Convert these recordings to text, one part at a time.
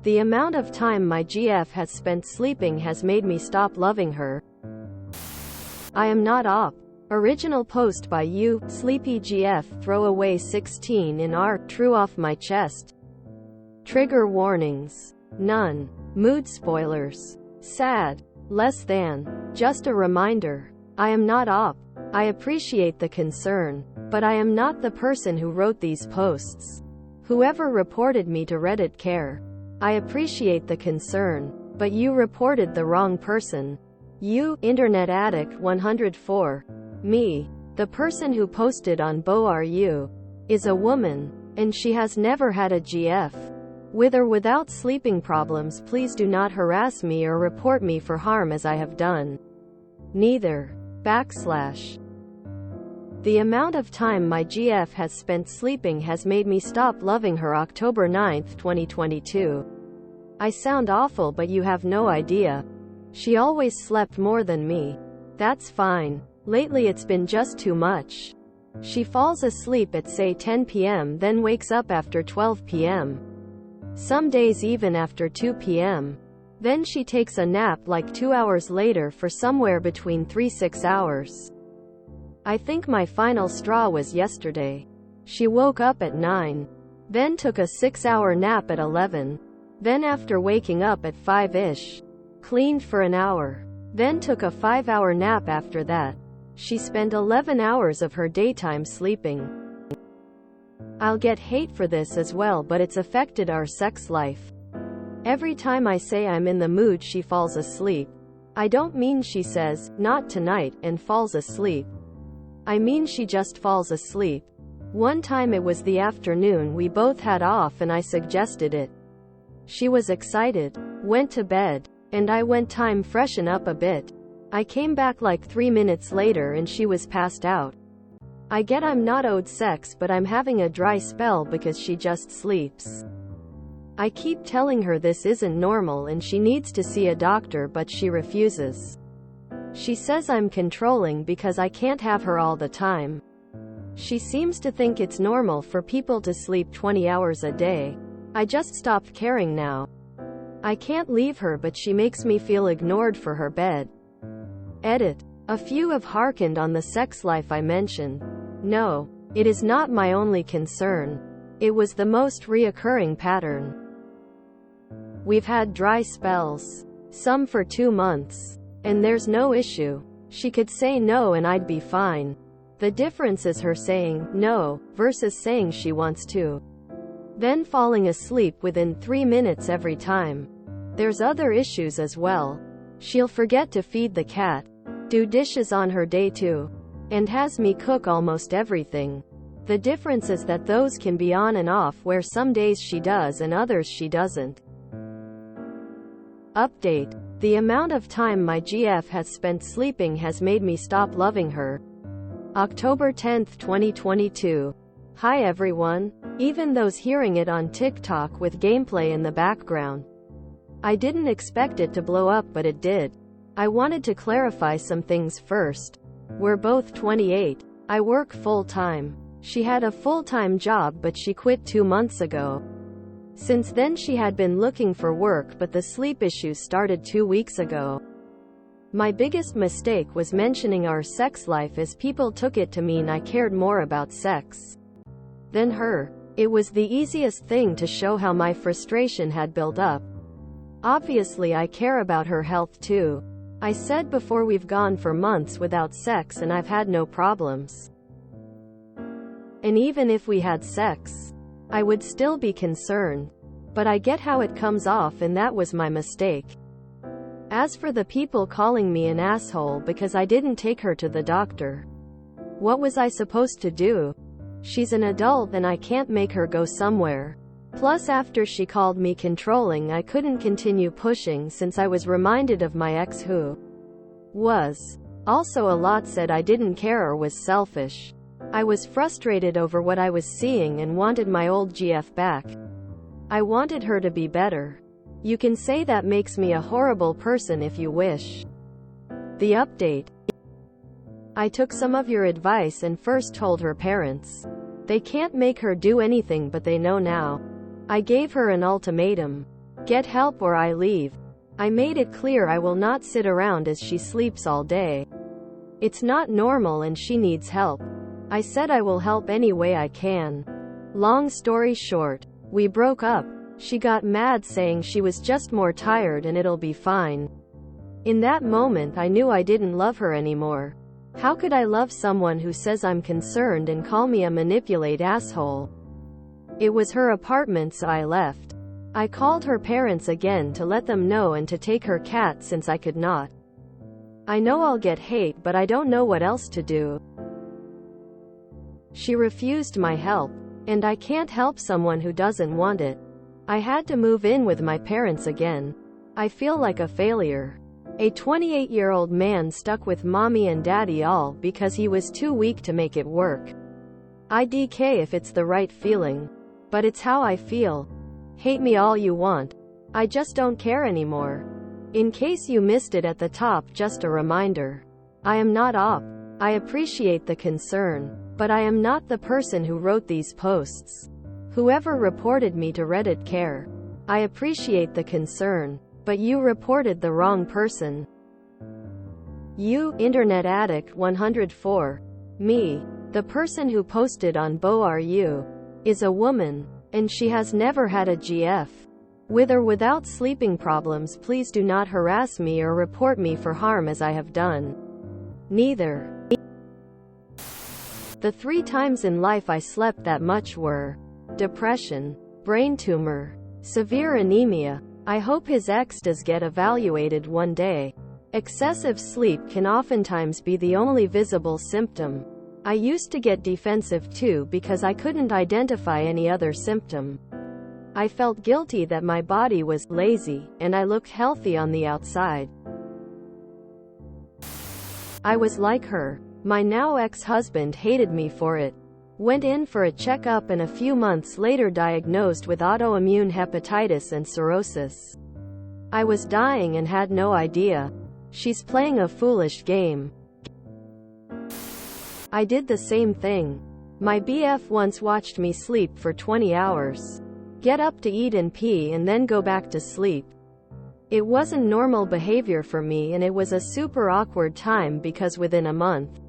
The amount of time my GF has spent sleeping has made me stop loving her. I am not op. Original post by you, Sleepy GF. Throwaway 16 in R. True off my chest. Trigger warnings. None. Mood spoilers. Sad. Less than. Just a reminder. I am not op. I appreciate the concern, but I am not the person who wrote these posts. Whoever reported me to Reddit care. I appreciate the concern, but you reported the wrong person. You, Internet Addict 104. Me, the person who posted on BoRU, is a woman, and she has never had a GF. With or without sleeping problems, please do not harass me or report me for harm as I have done. Neither. / The amount of time my GF has spent sleeping has made me stop loving her. October 9, 2022. I sound awful, but you have no idea. She always slept more than me. That's fine. Lately it's been just too much. She falls asleep at say 10 p.m. then wakes up after 12 p.m. Some days even after 2 p.m. Then she takes a nap like 2 hours later for somewhere between 3–6 hours. I think my final straw was yesterday. She woke up at 9. Then took a 6-hour nap at 11. Then after waking up at 5-ish, cleaned for an hour. Then took a 5-hour nap after that. She spent 11 hours of her daytime sleeping. I'll get hate for this as well, but it's affected our sex life. Every time I say I'm in the mood, she falls asleep. I don't mean she says, "Not tonight," and falls asleep. I mean she just falls asleep. One time it was the afternoon we both had off and I suggested it. She was excited, went to bed, and I went time freshen up a bit. I came back like 3 minutes later and she was passed out. I get I'm not owed sex, but I'm having a dry spell because she just sleeps. I keep telling her this isn't normal and she needs to see a doctor, but she refuses. She says I'm controlling because I can't have her all the time. She seems to think it's normal for people to sleep 20 hours a day. I just stopped caring now. I can't leave her, but she makes me feel ignored for her bed. Edit. A few have hearkened on the sex life I mentioned. No, it is not my only concern. It was the most reoccurring pattern. We've had dry spells. Some for 2 months. And there's no issue. She could say no and I'd be fine. The difference is her saying no versus saying she wants to. Then falling asleep within 3 minutes every time. There's other issues as well. She'll forget to feed the cat, do dishes on her day too, and has me cook almost everything. The difference is that those can be on and off, where some days she does and others she doesn't. Update. The amount of time my GF has spent sleeping has made me stop loving her. October 10, 2022. Hi everyone. Even those hearing it on TikTok with gameplay in the background. I didn't expect it to blow up, but it did. I wanted to clarify some things first. We're both 28. I work full-time. She had a full-time job, but she quit 2 months ago. Since then she had been looking for work, but the sleep issues started 2 weeks ago. My biggest mistake was mentioning our sex life, as people took it to mean I cared more about sex than her. It was the easiest thing to show how my frustration had built up. Obviously I care about her health too. I said before, we've gone for months without sex and I've had no problems. And even if we had sex, I would still be concerned. But I get how it comes off, and that was my mistake. As for the people calling me an asshole because I didn't take her to the doctor, what was I supposed to do? She's an adult and I can't make her go somewhere. Plus, after she called me controlling, I couldn't continue pushing since I was reminded of my ex, who was also a lot, said I didn't care or was selfish. I was frustrated over what I was seeing and wanted my old GF back. I wanted her to be better. You can say that makes me a horrible person if you wish. The update. I took some of your advice and first told her parents. They can't make her do anything, but they know now. I gave her an ultimatum. Get help or I leave. I made it clear I will not sit around as she sleeps all day. It's not normal and she needs help. I said I will help any way I can. Long story short, we broke up. She got mad saying she was just more tired and it'll be fine. In that moment I knew I didn't love her anymore. How could I love someone who says I'm concerned and call me a manipulate asshole? It was her apartment so I left. I called her parents again to let them know and to take her cat since I could not. I know I'll get hate but I don't know what else to do. She refused my help, and I can't help someone who doesn't want it. I had to move in with my parents again. I feel like a failure. A 28-year-old man stuck with mommy and daddy all because he was too weak to make it work. IDK if it's the right feeling. But it's how I feel. Hate me all you want. I just don't care anymore. In case you missed it at the top, just a reminder. I am not op. I appreciate the concern, but I am not the person who wrote these posts. Whoever reported me to Reddit care. I appreciate the concern, but you reported the wrong person. You, Internet Addict 104. Me, the person who posted on BoRU, is a woman, and she has never had a GF. With or without sleeping problems, please do not harass me or report me for harm as I have done. Neither. The 3 times in life I slept that much were depression, brain tumor, severe anemia. I hope his ex does get evaluated one day. Excessive sleep can oftentimes be the only visible symptom. I used to get defensive too because I couldn't identify any other symptom. I felt guilty that my body was lazy, and I looked healthy on the outside. I was like her. My now ex-husband hated me for it. Went in for a checkup and a few months later diagnosed with autoimmune hepatitis and cirrhosis. I was dying and had no idea. She's playing a foolish game. I did the same thing. My BF once watched me sleep for 20 hours. Get up to eat and pee and then go back to sleep. It wasn't normal behavior for me and it was a super awkward time because within a month,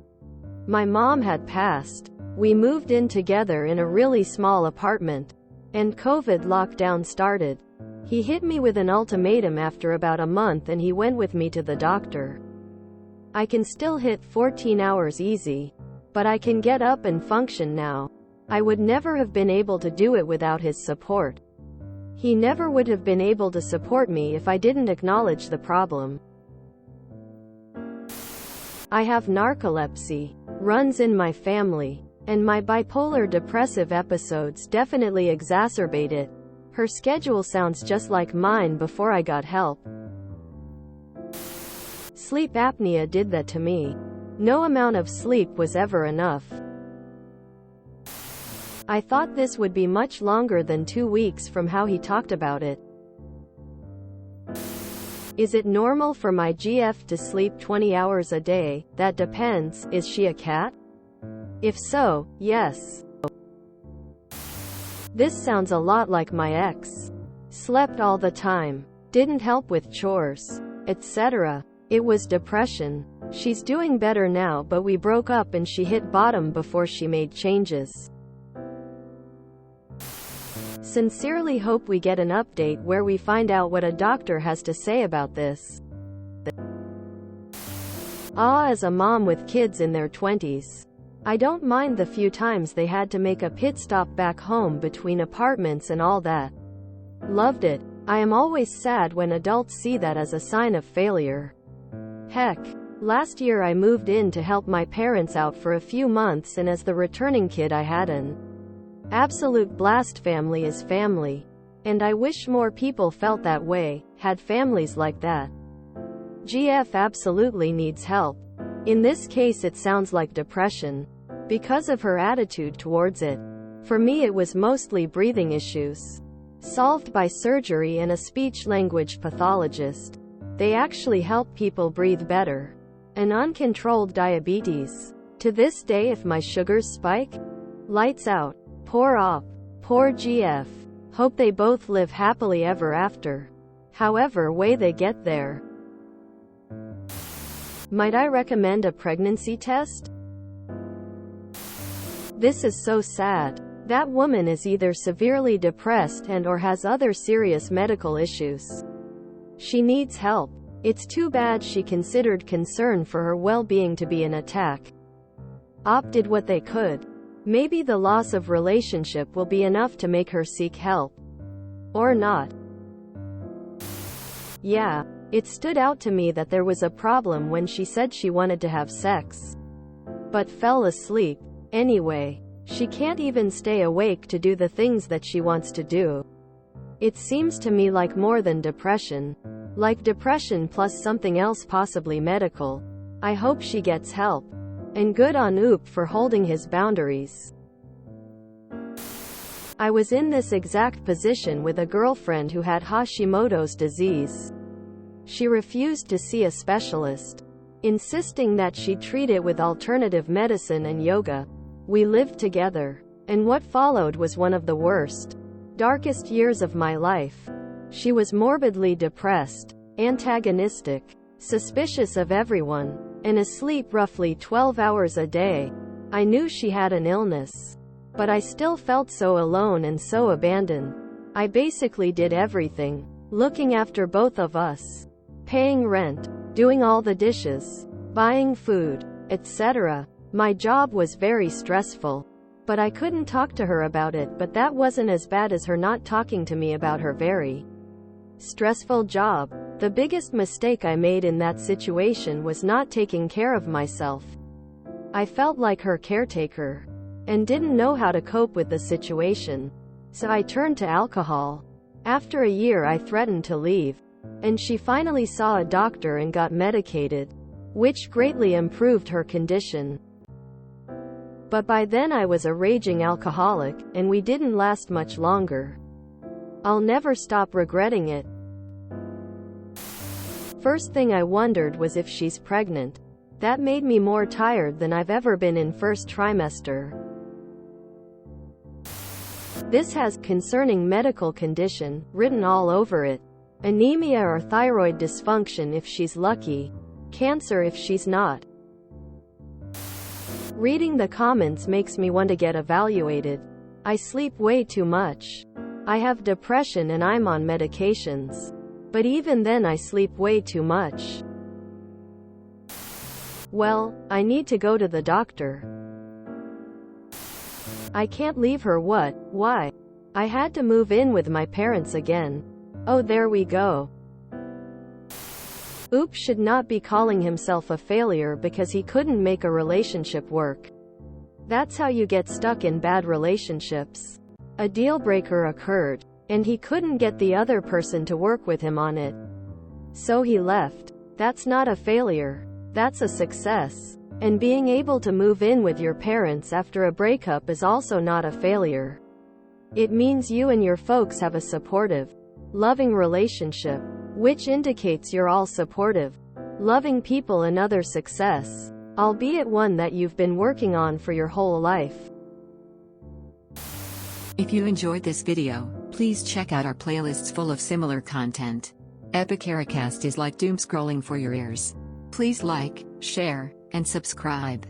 my mom had passed. We moved in together in a really small apartment, and COVID lockdown started. He hit me with an ultimatum after about a month and he went with me to the doctor. I can still hit 14 hours easy, but I can get up and function now. I would never have been able to do it without his support. He never would have been able to support me if I didn't acknowledge the problem. I have narcolepsy, runs in my family, and my bipolar depressive episodes definitely exacerbate it. Her schedule sounds just like mine before I got help. Sleep apnea did that to me. No amount of sleep was ever enough. I thought this would be much longer than 2 weeks from how he talked about it. Is it normal for my GF to sleep 20 hours a day? That depends. Is she a cat? If so, yes. This sounds a lot like my ex. Slept all the time. Didn't help with chores, etc. It was depression. She's doing better now, but we broke up and she hit bottom before she made changes. Sincerely hope we get an update where we find out what a doctor has to say about this. As a mom with kids in their 20s, I don't mind the few times they had to make a pit stop back home between apartments and all that. Loved it. I am always sad when adults see that as a sign of failure. Heck, last year I moved in to help my parents out for a few months, and as the returning kid I had an absolute blast. Family is family. And I wish more people felt that way, had families like that. GF absolutely needs help. In this case it sounds like depression, because of her attitude towards it. For me it was mostly breathing issues, solved by surgery and a speech-language pathologist. They actually help people breathe better. And uncontrolled diabetes. To this day if my sugars spike, lights out. Poor op. Poor GF. Hope they both live happily ever after. However way they get there. Might I recommend a pregnancy test? This is so sad. That woman is either severely depressed and/or has other serious medical issues. She needs help. It's too bad she considered concern for her well-being to be an attack. Op did what they could. Maybe the loss of relationship will be enough to make her seek help. Or not. Yeah, it stood out to me that there was a problem when she said she wanted to have sex, but fell asleep. Anyway, she can't even stay awake to do the things that she wants to do. It seems to me like more than depression. Like depression plus something else, possibly medical. I hope she gets help. And good on Oop for holding his boundaries. I was in this exact position with a girlfriend who had Hashimoto's disease. She refused to see a specialist, insisting that she treat it with alternative medicine and yoga. We lived together, and what followed was one of the worst, darkest years of my life. She was morbidly depressed, antagonistic, suspicious of everyone, and asleep roughly 12 hours a day. I knew she had an illness, but I still felt so alone and so abandoned. I basically did everything, looking after both of us, paying rent, doing all the dishes, buying food, etc. My job was very stressful, but I couldn't talk to her about it. But that wasn't as bad as her not talking to me about her very stressful job. The biggest mistake I made in that situation was not taking care of myself. I felt like her caretaker, and didn't know how to cope with the situation. So I turned to alcohol. After a year I threatened to leave, and she finally saw a doctor and got medicated, which greatly improved her condition. But by then I was a raging alcoholic, and we didn't last much longer. I'll never stop regretting it. First thing I wondered was if she's pregnant. That made me more tired than I've ever been in first trimester. This has concerning medical condition written all over it. Anemia or thyroid dysfunction if she's lucky. Cancer if she's not. Reading the comments makes me want to get evaluated. I sleep way too much. I have depression and I'm on medications. But even then I sleep way too much. Well, I need to go to the doctor. I can't leave her. What? Why? I had to move in with my parents again. Oh, there we go. Oop should not be calling himself a failure because he couldn't make a relationship work. That's how you get stuck in bad relationships. A deal breaker occurred, and he couldn't get the other person to work with him on it. So he left. That's not a failure. That's a success. And being able to move in with your parents after a breakup is also not a failure. It means you and your folks have a supportive, loving relationship, which indicates you're all supportive, loving people. Another success, albeit one that you've been working on for your whole life. If you enjoyed this video, please check out our playlists full of similar content. Epicaricast is like doom scrolling for your ears. Please like, share, and subscribe.